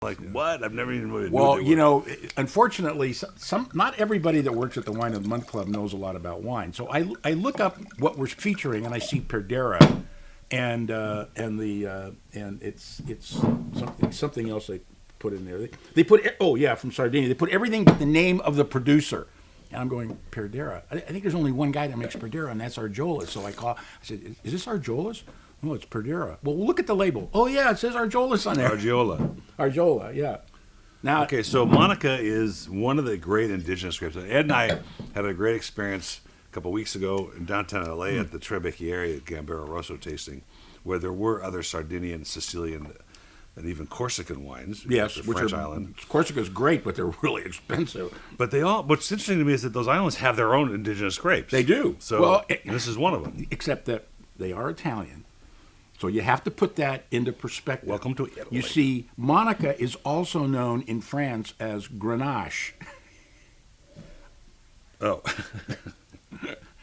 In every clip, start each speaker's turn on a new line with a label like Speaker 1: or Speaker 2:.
Speaker 1: Like, what? I've never even really
Speaker 2: Well, you know, unfortunately, not everybody that works at the Wine of the Month Club knows a lot about wine. So I look up what we're featuring, and I see Perdera, and it's something else they put in there. They put from Sardinia. They put everything but the name of the producer. And I'm going, Perdera. I think there's only one guy that makes Perdera, and that's Arjolas. So I said, is this Arjolas? No, it's Perdera. Well, look at the label. Oh, yeah, it says Arjolas on there. Arjola, yeah. Now,
Speaker 1: okay, so Monica is one of the great indigenous grapes. Ed and I had a great experience a couple of weeks ago in downtown L.A. at the Trebecchieri Gambero Rosso tasting, where there were other Sardinian, Sicilian, and even Corsican wines.
Speaker 2: Yes,
Speaker 1: which French island.
Speaker 2: Corsica's great, but they're really expensive.
Speaker 1: But what's interesting to me is that those islands have their own indigenous grapes.
Speaker 2: They do.
Speaker 1: So this is one of them.
Speaker 2: Except that they are Italian. So you have to put that into perspective.
Speaker 1: Welcome to Italy.
Speaker 2: You see, Monica is also known in France as Grenache.
Speaker 1: Oh.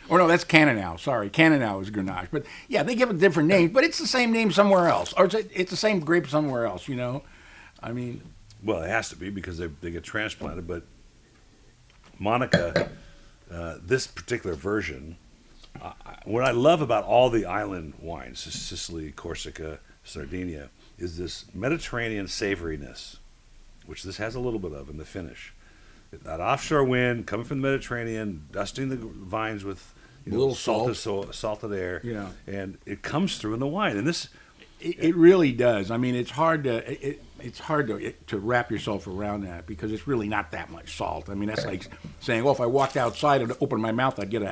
Speaker 2: Or no, that's Cananao. Sorry, Cananao is Grenache. But yeah, they give it different names, but it's the same name somewhere else. Or it's the same grape somewhere else, you know? I mean...
Speaker 1: Well, it has to be because they get transplanted, but Monica, this particular version... what I love about all the island wines, Sicily, Corsica, Sardinia, is this Mediterranean savoriness, which this has a little bit of in the finish. That offshore wind coming from the Mediterranean, dusting the vines with
Speaker 2: a little
Speaker 1: salted air, and it comes through in the wine. And this,
Speaker 2: it really does. I mean, it's hard to wrap yourself around that because it's really not that much salt. I mean, that's like saying, if I walked outside and opened my mouth, I'd get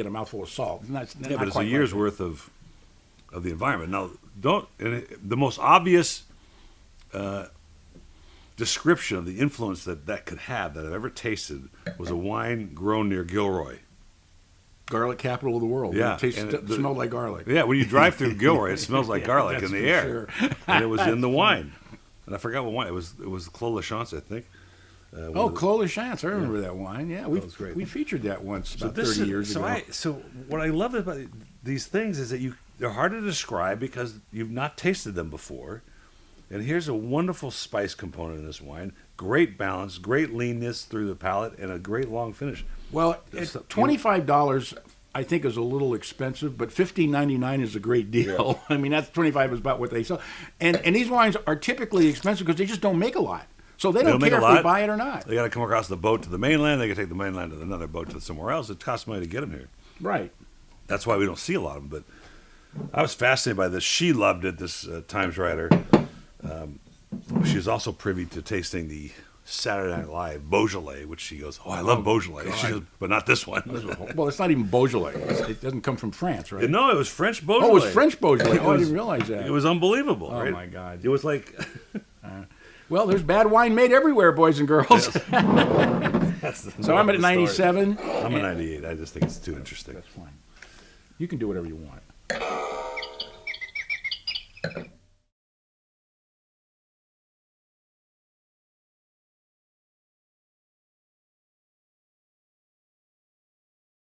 Speaker 2: a mouthful of salt.
Speaker 1: But it's a year's worth of the environment. Now, the most obvious description of the influence that could have that I've ever tasted was a wine grown near Gilroy.
Speaker 2: Garlic capital of the world.
Speaker 1: Yeah.
Speaker 2: It smelled like garlic.
Speaker 1: Yeah, when you drive through Gilroy, it smells like garlic in the air.
Speaker 2: Sure.
Speaker 1: And it was in the wine. And I forgot what wine. It was Clos La Chance, I think.
Speaker 2: Clos La Chance. I remember that wine. Yeah, we featured that once about 30 years ago.
Speaker 1: So what I love about these things is that they're hard to describe because you've not tasted them before. And here's a wonderful spice component in this wine. Great balance, great leanness through the palate, and a great long finish.
Speaker 2: Well, $25 I think is a little expensive, but $15.99 is a great deal. Yeah. I mean, that's $25 is about what they sell. And these wines are typically expensive because they just don't make a lot. So they don't care if they buy it or not.
Speaker 1: They got to come across the boat to the mainland. They got to take the mainland to another boat to somewhere else. It costs money to get them here.
Speaker 2: Right.
Speaker 1: That's why we don't see a lot of them. But I was fascinated by this. She loved it, this Times writer. She was also privy to tasting the Saturday Night Live Beaujolais, which she goes, I love Beaujolais. She goes, but not this one.
Speaker 2: Well, it's not even Beaujolais. It doesn't come from France, right?
Speaker 1: No, it was French Beaujolais.
Speaker 2: Oh, it was French Beaujolais. I didn't realize that.
Speaker 1: It was unbelievable.
Speaker 2: Oh,
Speaker 1: right?
Speaker 2: my God.
Speaker 1: It was like...
Speaker 2: well, there's bad wine made everywhere, boys and girls.
Speaker 1: Yes.
Speaker 2: So I'm at 97.
Speaker 1: I'm at 98. I just think it's too interesting.
Speaker 2: That's fine. You can do whatever you want.